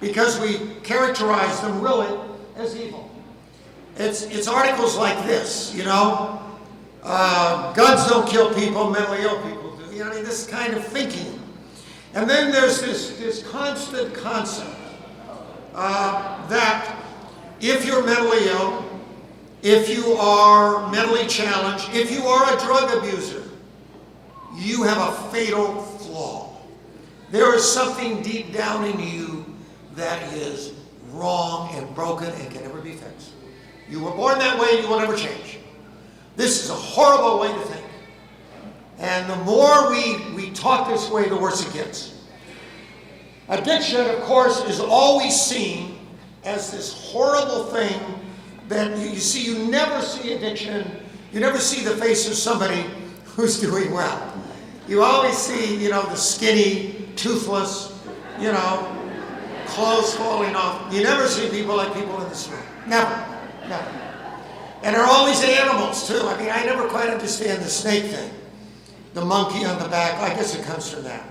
because we characterize them really as evil. It's articles like this, you know, guns don't kill people, mentally ill people do. You know, I mean, this kind of thinking. And then there's this constant concept that if you're mentally ill, if you are mentally challenged, if you are a drug abuser, you have a fatal flaw. There is something deep down in you that is wrong and broken and can never be fixed. You were born that way and you will never change. This is a horrible way to think. And the more we talk this way, the worse it gets. Addiction, of course, is always seen as this horrible thing that you see. You never see addiction. You never see the face of somebody who's doing well. You always see, you know, the skinny, toothless, you know, clothes falling off. You never see people like people in this room. Never. Never. And there are all these animals, too. I mean, I never quite understand the snake thing. The monkey on the back. I guess it comes from that.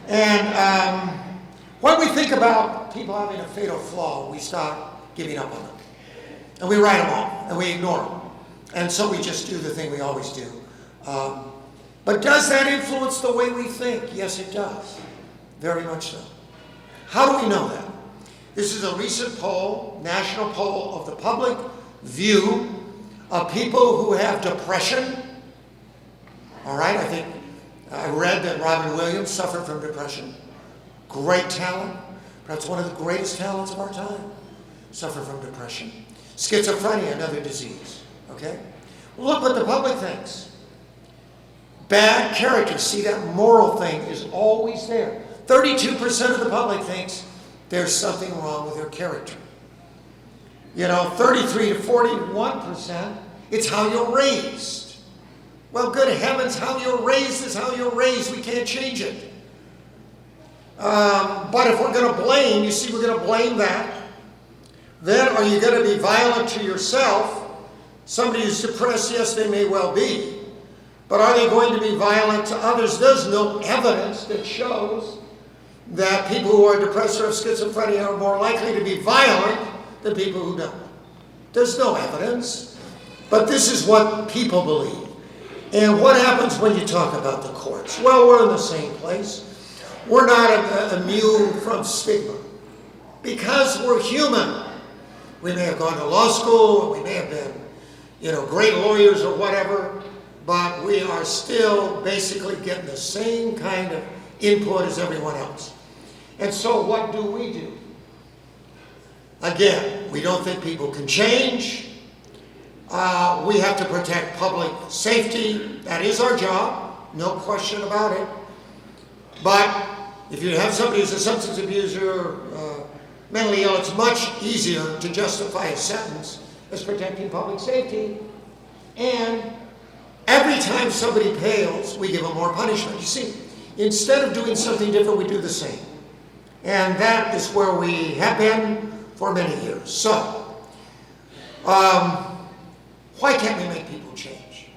And when we think about people having a fatal flaw, we start giving up on them. And we write them off. And we ignore them. And so we just do the thing we always do. But does that influence the way we think? Yes, it does. Very much so. How do we know that? This is a recent poll, national poll of the public view of people who have depression. All right, I read that Robin Williams suffered from depression. Great talent, perhaps one of the greatest talents of our time, suffered from depression. Schizophrenia, another disease, okay? Look what the public thinks. Bad character, see, that moral thing is always there. 32% of the public thinks there's something wrong with their character. You know, 33 to 41%, it's how you're raised. Well, good heavens, how you're raised is how you're raised. We can't change it. But if we're going to blame, you see, we're going to blame that. Then are you going to be violent to yourself? Somebody who's depressed, yes, they may well be. But are they going to be violent to others? There's no evidence that shows that people who are depressed or have schizophrenia are more likely to be violent than people who don't. There's no evidence. But this is what people believe. And what happens when you talk about the courts? Well, we're in the same place. We're not immune from stigma because we're human. We may have gone to law school, we may have been, you know, great lawyers or whatever, but we are still basically getting the same kind of input as everyone else. And so what do we do? Again, we don't think people can change. We have to protect public safety. That is our job, no question about it. But if you have somebody who's a substance abuser, mentally ill, it's much easier to justify a sentence as protecting public safety. And every time somebody fails, we give them more punishment. You see, instead of doing something different, we do the same. And that is where we have been for many years. So, why can't we make people change?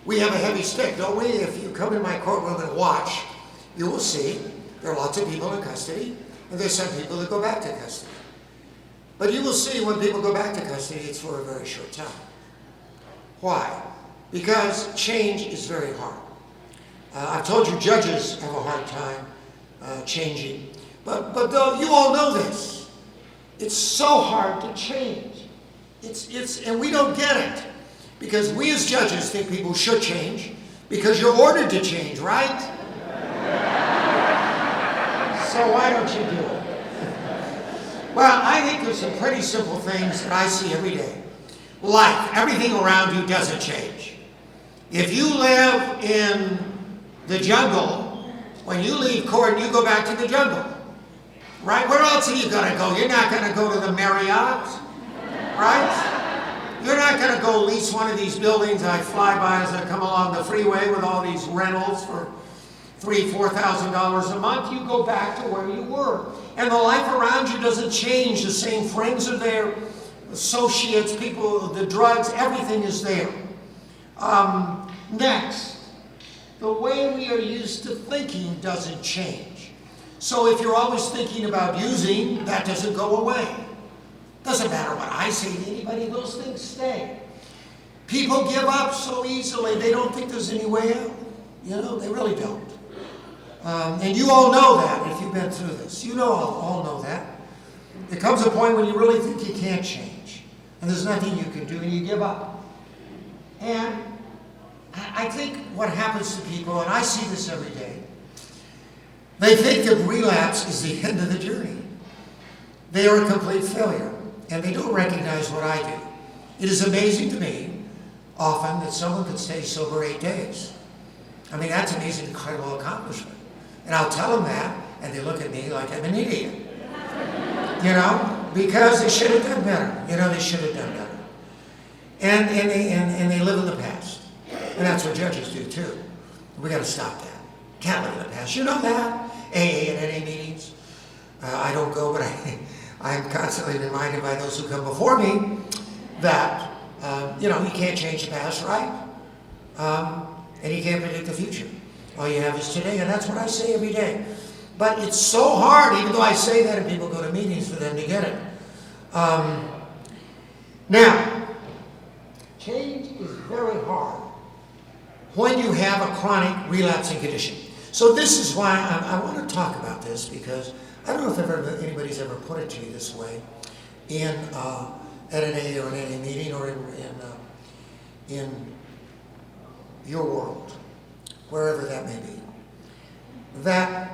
We have a heavy stick, don't we? If you come in my courtroom and watch, you will see there are lots of people in custody, and there's some people that go back to custody. But you will see when people go back to custody, it's for a very short time. Why? Because change is very hard. I've told you judges have a hard time changing. But though you all know this, it's so hard to change. And we don't get it. Because we as judges think people should change because you're ordered to change, right? So why don't you do it? Well, I think there's some pretty simple things that I see every day. Life, everything around you doesn't change. If you live in the jungle, when you leave court, you go back to the jungle. Right? Where else are you going to go? You're not going to go to the Marriott, right? You're not going to go lease one of these buildings I fly by as I come along the freeway with all these rentals for $3,000, $4,000 a month. You go back to where you were. And the life around you doesn't change. The same friends are there, associates, people, the drugs, everything is there. Next, the way we are used to thinking doesn't change. So if you're always thinking about using, that doesn't go away. Doesn't matter what I say to anybody, those things stay. People give up so easily, they don't think there's any way out. You know, they really don't. And you all know that if you've been through this. You know, all know that. There comes a point when you really think you can't change. And there's nothing you can do, and you give up. And I think what happens to people, and I see this every day, they think that relapse is the end of the journey. They are a complete failure, and they don't recognize what I do. It is amazing to me, often, that someone can stay sober 8 days. I mean, that's an amazing, incredible accomplishment. And I'll tell them that, and they look at me like I'm an idiot. You know, because they should have done better. You know, they should have done better. And they live in the past. And that's what judges do too. We got to stop that. Can't live in the past. You know that? AA and NA meetings. I don't go, but I'm constantly reminded by those who come before me that, you know, you can't change the past, right? And you can't predict the future. All you have is today, and that's what I say every day. But it's so hard, even though I say that and people go to meetings, for them to get it. Now, change is very hard when you have a chronic relapsing condition. So this is why I want to talk about this, because I don't know if anybody's ever put it to you this way at an AA or an NA meeting or in your world, wherever that may be, that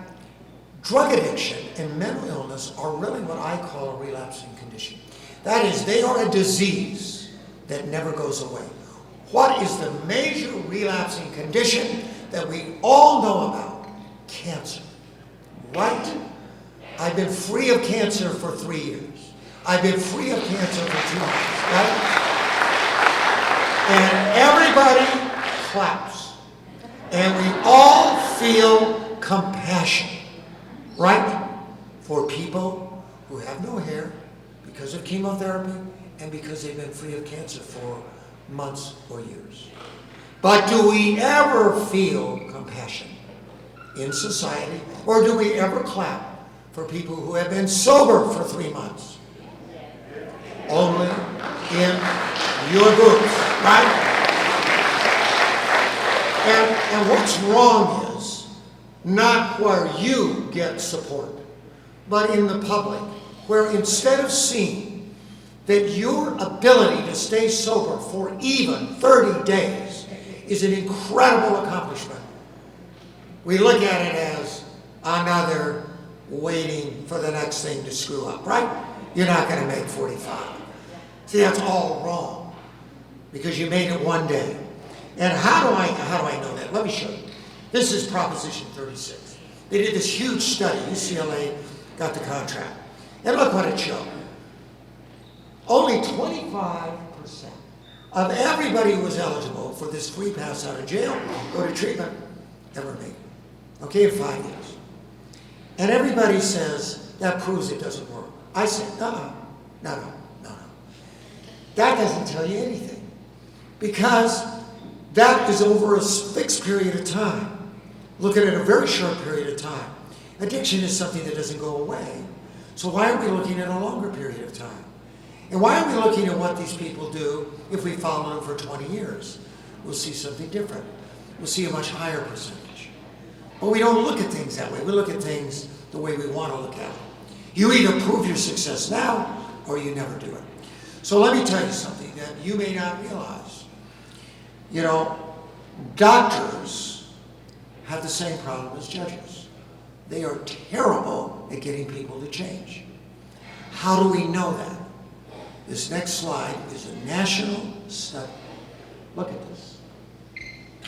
drug addiction and mental illness are really what I call a relapsing condition. That is, they are a disease that never goes away. What is the major relapsing condition that we all know about? Cancer. Right? I've been free of cancer for 3 years. I've been free of cancer for 2 months. Right? And everybody claps. And we all feel compassion. Right? For people who have no hair because of chemotherapy and because they've been free of cancer for months or years. But do we ever feel compassion in society? Or do we ever clap for people who have been sober for 3 months? Only in your groups, right? And what's wrong is not where you get support, but in the public, where instead of seeing that your ability to stay sober for even 30 days is an incredible accomplishment, we look at it as another waiting for the next thing to screw up, right? You're not going to make 45. See, that's all wrong, because you made it one day. And how do I know that? Let me show you. This is Proposition 36. They did this huge study. UCLA got the contract. And look what it showed. Only 25% of everybody who was eligible for this free pass out of jail, go to treatment, ever made it. Okay, in 5 years. And everybody says, that proves it doesn't work. I said, no. That doesn't tell you anything. Because that is over a fixed period of time. Look at it a very short period of time. Addiction is something that doesn't go away. So why are we looking at a longer period of time? And why are we looking at what these people do if we follow them for 20 years? We'll see something different. We'll see a much higher percentage. But we don't look at things that way. We look at things the way we want to look at them. You either prove your success now or you never do it. So let me tell you something that you may not realize. You know, doctors have the same problem as judges. They are terrible at getting people to change. How do we know that? This next slide is a national study. Look at this.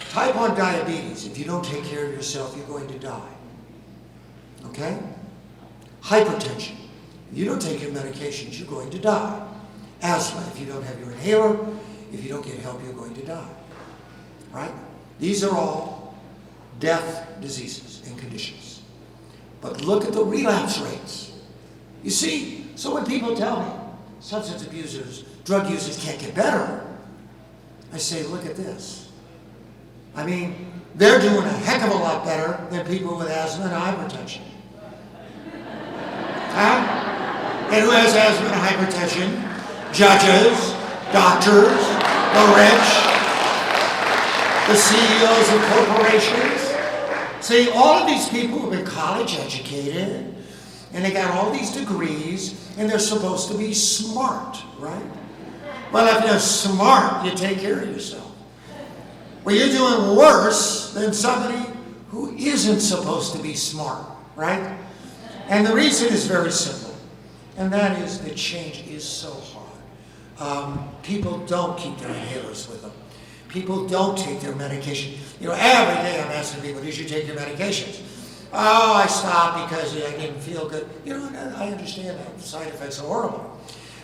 Type 1 diabetes, if you don't take care of yourself, you're going to die. Okay? Hypertension, if you don't take your medications, you're going to die. Asthma, if you don't have your inhaler, if you don't get help, you're going to die. Right? These are all death diseases and conditions. But look at the relapse rates. You see, so when people tell me substance abusers, drug users can't get better, I say, look at this. I mean, they're doing a heck of a lot better than people with asthma and hypertension. Huh? And who has asthma and hypertension? Judges, doctors, the rich, the CEOs of corporations. See, all of these people have been college educated, and they got all these degrees, and they're supposed to be smart, right? Well, if you're smart, you take care of yourself. Well, you're doing worse than somebody who isn't supposed to be smart, right? And the reason is very simple, and that is that change is so hard. People don't keep their inhalers with them. People don't take their medication. You know, every day I'm asking people, did you take your medications? Oh, I stopped because I didn't feel good. You know, I understand that. The side effects are horrible.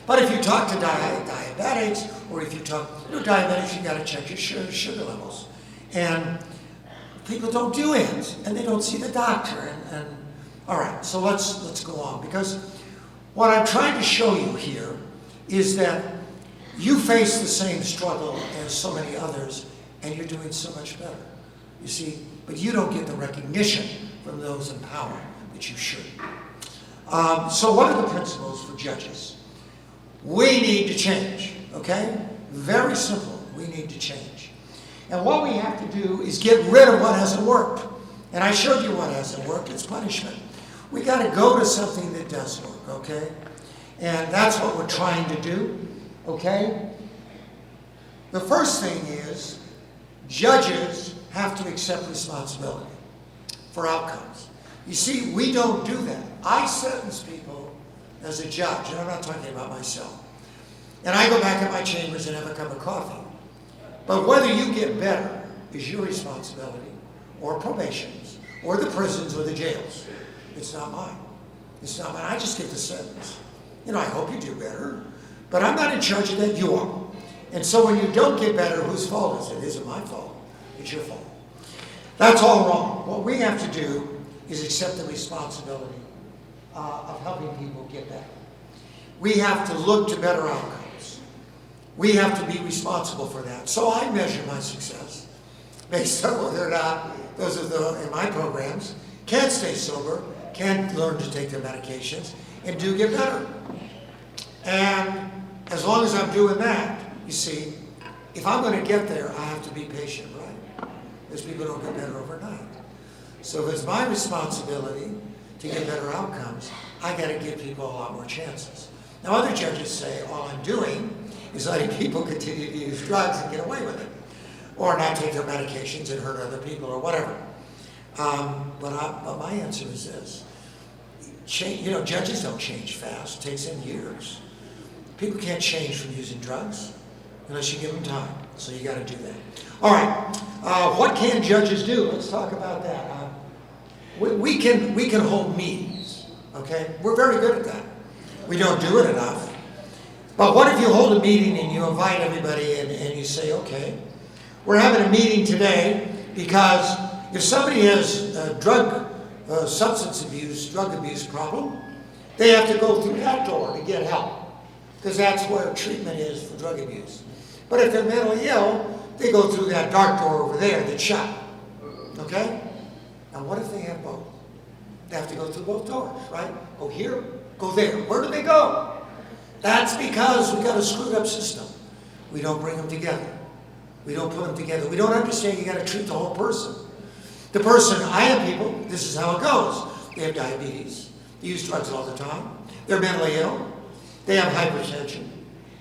But if you talk to diabetics, or if you talk to diabetics, you got to check your sugar levels. And people don't do it, and they don't see the doctor. And all right, so let's go on, because what I'm trying to show you here is that you face the same struggle as so many others, and you're doing so much better. You see, but you don't get the recognition from those in power that you should. So what are the principles for judges? We need to change, okay? Very simple, we need to change. And what we have to do is get rid of what hasn't worked. And I showed you what hasn't worked, it's punishment. We got to go to something that does work, okay? And that's what we're trying to do, okay? The first thing is, judges have to accept responsibility for outcomes. You see, we don't do that. I sentence people as a judge, and I'm not talking about myself. And I go back in my chambers and have a cup of coffee. But whether you get better is your responsibility, or probation's, or the prisons, or the jails. It's not mine. It's not mine. I just get the sentence. You know, I hope you do better, but I'm not in charge of that. You are. And so when you don't get better, whose fault is it? It isn't my fault. It's your fault. That's all wrong. What we have to do is accept the responsibility of helping people get better. We have to look to better outcomes. We have to be responsible for that. So I measure my success based on whether or not those in my programs can stay sober, can learn to take their medications, and do get better. And as long as I'm doing that, you see, if I'm going to get there, I have to be patient, right? Because people don't get better overnight. So if it's my responsibility to get better outcomes, I got to give people a lot more chances. Now, other judges say all I'm doing is letting people continue to use drugs and get away with it, or not take their medications and hurt other people, or whatever. But my answer is this: judges don't change fast. It takes them years. People can't change from using drugs unless you give them time. So you got to do that. All right. What can judges do? Let's talk about that. We can hold meetings. Okay, we're very good at that. We don't do it enough. But what if you hold a meeting and you invite everybody and you say, okay, we're having a meeting today because if somebody has a substance abuse, drug abuse problem, they have to go through that door to get help, because that's where treatment is for drug abuse. But if they're mentally ill, they go through that dark door over there that's shut. Okay? Now what if they have both? They have to go through both doors, right? Go here, go there. Where do they go? That's because we got a screwed up system. We don't bring them together. We don't put them together. We don't understand you got to treat the whole person. The person, I have people, this is how it goes. They have diabetes. They use drugs all the time. They're mentally ill. They have hypertension.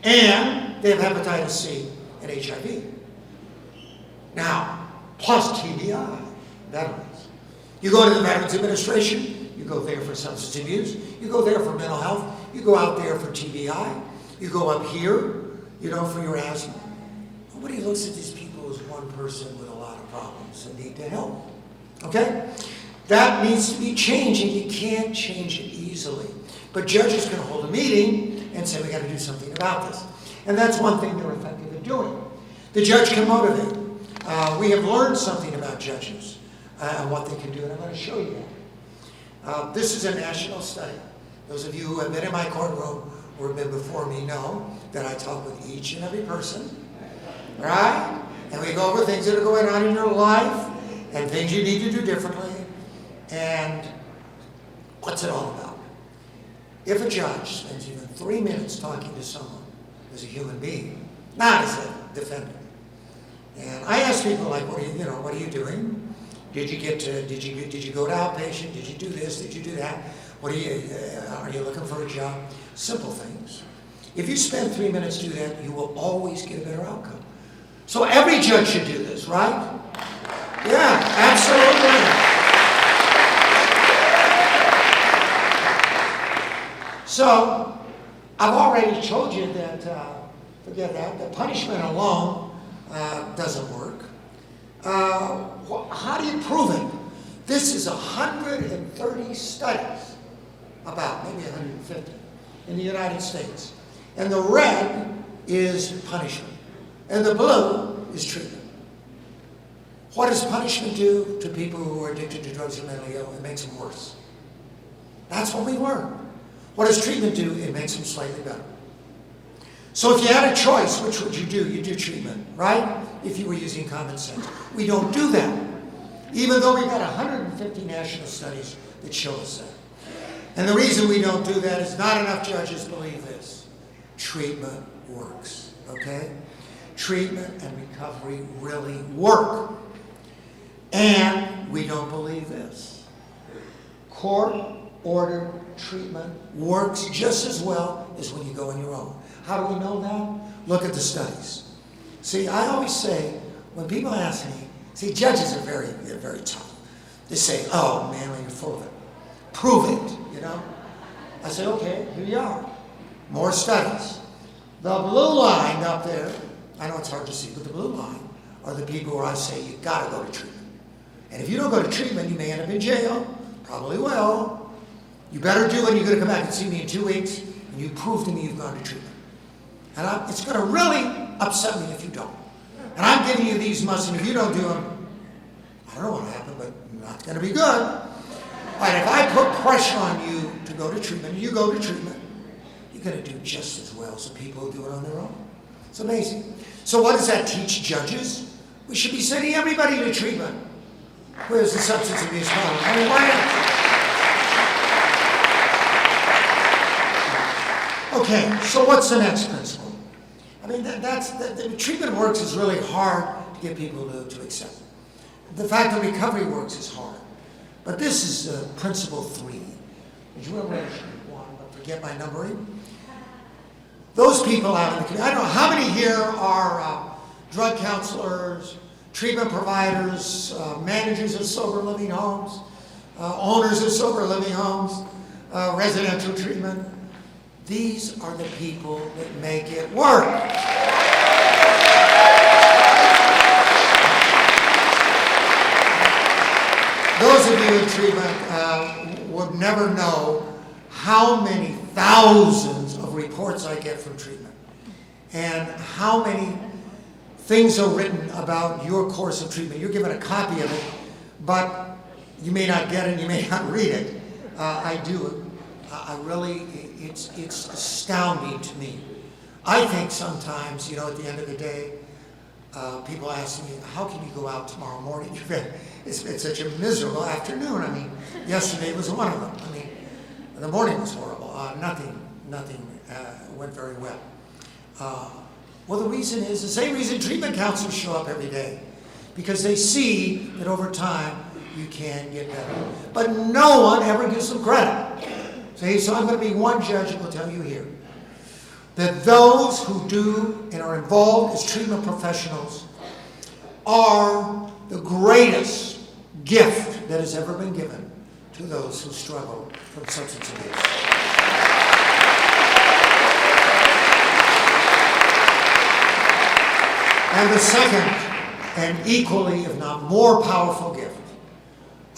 And they have hepatitis C and HIV. Now, plus TBI, veterans. You go to the Veterans Administration, you go there for substance abuse, you go there for mental health, you go out there for TBI, you go up here, for your asthma. Nobody looks at these people as one person with a lot of problems and need to help. Okay? That needs to be changed, and you can't change it easily. But judges can hold a meeting and say, we got to do something about this. And that's one thing they're effective at doing. The judge can motivate. We have learned something about judges and what they can do, and I'm going to show you that. This is a national study. Those of you who have been in my courtroom or have been before me know that I talk with each and every person, right? And we go over things that are going on in your life and things you need to do differently. And what's it all about? if a judge spends even 3 minutes talking to someone as a human being, not as a defendant, and I ask people like, what are you doing? Did you go to outpatient? Did you do this? Did you do that? Are you looking for a job? Simple things. If you spend 3 minutes to do that, you will always get a better outcome. So every judge should do this, right? Yeah, absolutely. So, I've already told you that, forget that, the punishment alone doesn't work. How do you prove it? This is 130 studies, about maybe 150, in the United States. And the red is punishment, and the blue is treatment. What does punishment do to people who are addicted to drugs or mentally ill? It makes them worse. That's what we learn. What does treatment do? It makes them slightly better. So if you had a choice, which would you do? You do treatment, right? If you were using common sense. We don't do that, even though we've got 150 national studies that show us that. And the reason we don't do that is not enough judges believe this. Treatment works, okay? Treatment and recovery really work. And we don't believe this. Court-ordered treatment works just as well as when you go on your own. How do we know that? Look at the studies. See, I always say, when people ask me, see, judges are very tough. They say, oh, man, you're full of it. Prove it, you know? I say, okay, here you are. More studies. The blue line up there, I know it's hard to see, but the blue line are the people where I say, you gotta go to treatment. And if you don't go to treatment, you may end up in jail. Probably will. You better do it. You're going to come back and see me in 2 weeks, and you prove to me you've gone to treatment. And it's going to really upset me if you don't. And I'm giving you these musts, and if you don't do them, I don't know what will happen, but not going to be good. All right, if I put pressure on you to go to treatment, and you go to treatment, you're going to do just as well as the people who do it on their own. It's amazing. So what does that teach judges? We should be sending everybody to treatment. Where's the substance abuse problem? I mean, why? Okay, so what's the next principle? I mean, the treatment works is really hard to get people to accept. The fact that recovery works is hard. But this is principle 3. It's really 1, but forget my numbering. Those people out in the community, I don't know how many here are drug counselors, treatment providers, managers of sober living homes, owners of sober living homes, residential treatment. These are the people that make it work. Those of you in treatment would never know how many thousands of reports I get from treatment and how many things are written about your course of treatment. You're given a copy of it, but you may not get it, you may not read it. I do. I really, it's astounding to me. I think sometimes, you know, at the end of the day, people ask me, how can you go out tomorrow morning? It's been such a miserable afternoon. I mean, yesterday was one of them. I mean, the morning was horrible. Nothing went very well. Well, the reason is the same reason treatment counselors show up every day. Because they see that over time, you can get better. But no one ever gives them credit. So I'm going to be one judge who will tell you here that those who do and are involved as treatment professionals are the greatest gift that has ever been given to those who struggle from substance abuse. And the second, and equally, if not more powerful gift,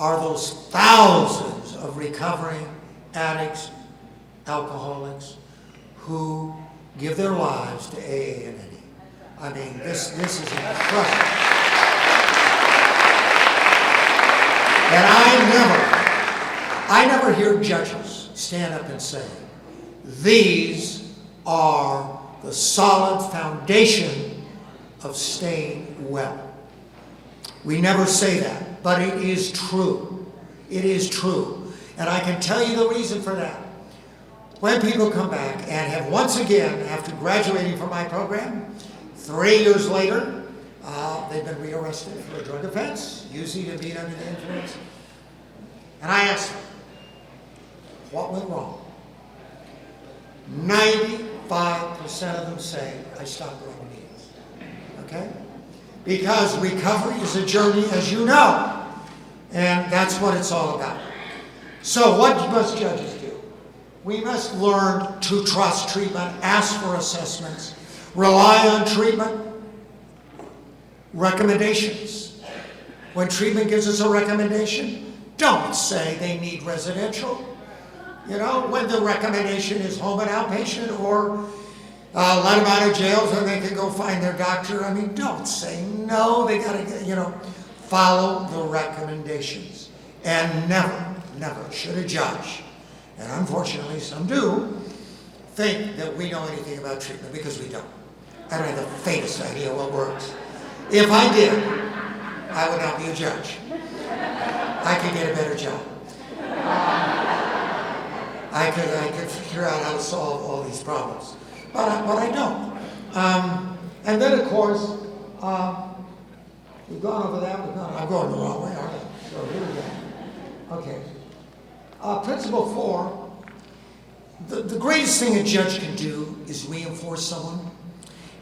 are those thousands of recovering addicts, alcoholics, who give their lives to AA and NA. I mean, this is incredible. And I never hear judges stand up and say, these are the solid foundation of staying well. We never say that, but it is true. It is true. And I can tell you the reason for that. when people come back and have once again, after graduating from my program, 3 years later, they've been rearrested for a drug offense, usually to being under the influence. And I asked them, what went wrong? 95% of them say, I stopped growing needles. Okay? Because recovery is a journey, as you know. And that's what it's all about. So what must judges do? We must learn to trust treatment, ask for assessments, rely on treatment, recommendations. When treatment gives us a recommendation, don't say they need residential. You know, when the recommendation is home and outpatient, or let them out of jail so they can go find their doctor. I mean, don't say no. They got to, follow the recommendations. And never, never should a judge, and unfortunately some do, think that we know anything about treatment, because we don't. I don't have the faintest idea what works. If I did, I would not be a judge. I could get a better job. I could figure out how to solve all these problems, but I don't. And then, of course, we've gone over that. I'm going the wrong way, aren't I? So here we go. Okay. Principle 4. The greatest thing a judge can do is reinforce someone,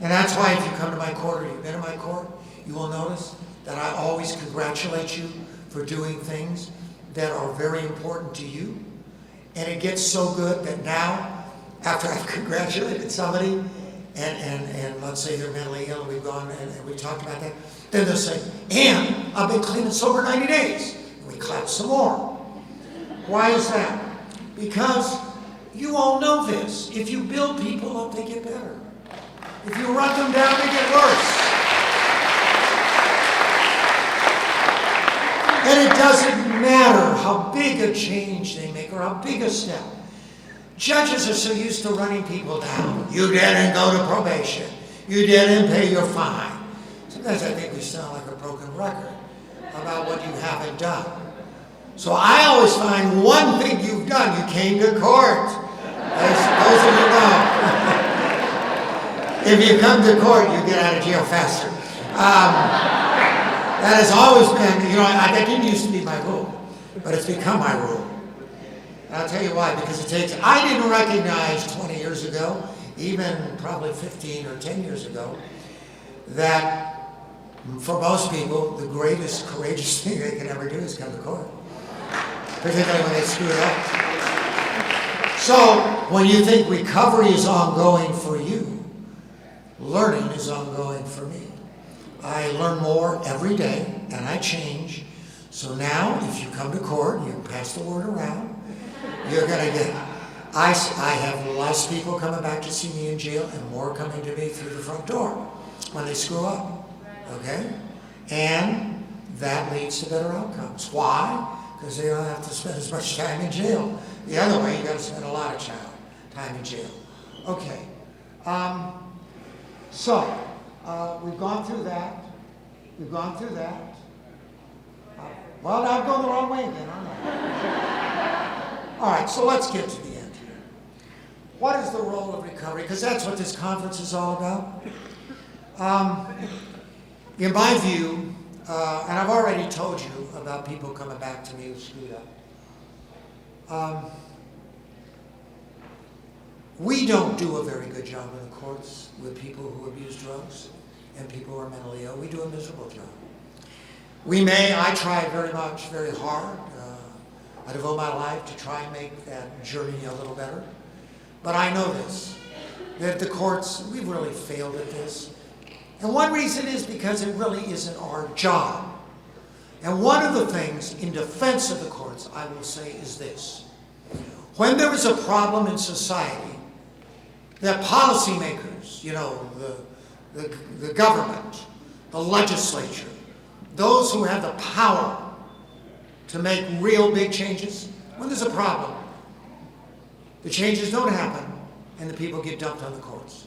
and that's why if you come to my court or you've been in my court, you will notice that I always congratulate you for doing things that are very important to you. And it gets so good that now, after I've congratulated somebody, and let's say they're mentally ill, we've gone and we talked about that, then they'll say, and I've been clean and sober 90 days. And we clap some more. Why is that? Because you all know this. If you build people up, they get better. If you run them down, they get worse. And it doesn't matter how big a change they make or how big a step. Judges are so used to running people down. You didn't go to probation. You didn't pay your fine. Sometimes I think we sound like a broken record about what you haven't done. So I always find one thing you've done. You came to court. Those of you know. If you come to court, you get out of jail faster. That has always been, that didn't used to be my rule, but it's become my rule. And I'll tell you why, because I didn't recognize 20 years ago, even probably 15 or 10 years ago, that for most people, the greatest courageous thing they can ever do is come to court, particularly when they screw it up. So when you think recovery is ongoing for you, learning is ongoing for me. I learn more every day, and I change. So now, if you come to court, you pass the word around, you're going to get... I have less people coming back to see me in jail and more coming to me through the front door when they screw up, okay? And that leads to better outcomes. Why? Because they don't have to spend as much time in jail. The other way, you got to spend a lot of time in jail. Okay. We've gone through that. Well, now I'm going the wrong way again, aren't I? All right, so let's get to the end here. What is the role of recovery? Because that's what this conference is all about. In my view, and I've already told you about people coming back to me who screwed up. We don't do a very good job in the courts with people who abuse drugs and people who are mentally ill. We do a miserable job. I try very much, very hard. I devote my life to try and make that journey a little better. But I know this, that the courts, we've really failed at this. And one reason is because it really isn't our job. And one of the things in defense of the courts, I will say, is this. When there is a problem in society, that policymakers, the government, the legislature, those who have the power to make real big changes, when there's a problem, the changes don't happen and the people get dumped on the courts.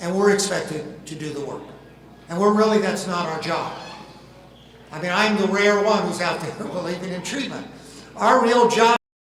And we're expected to do the work. And that's not our job. I mean, I'm the rare one who's out there believing in treatment. Our real job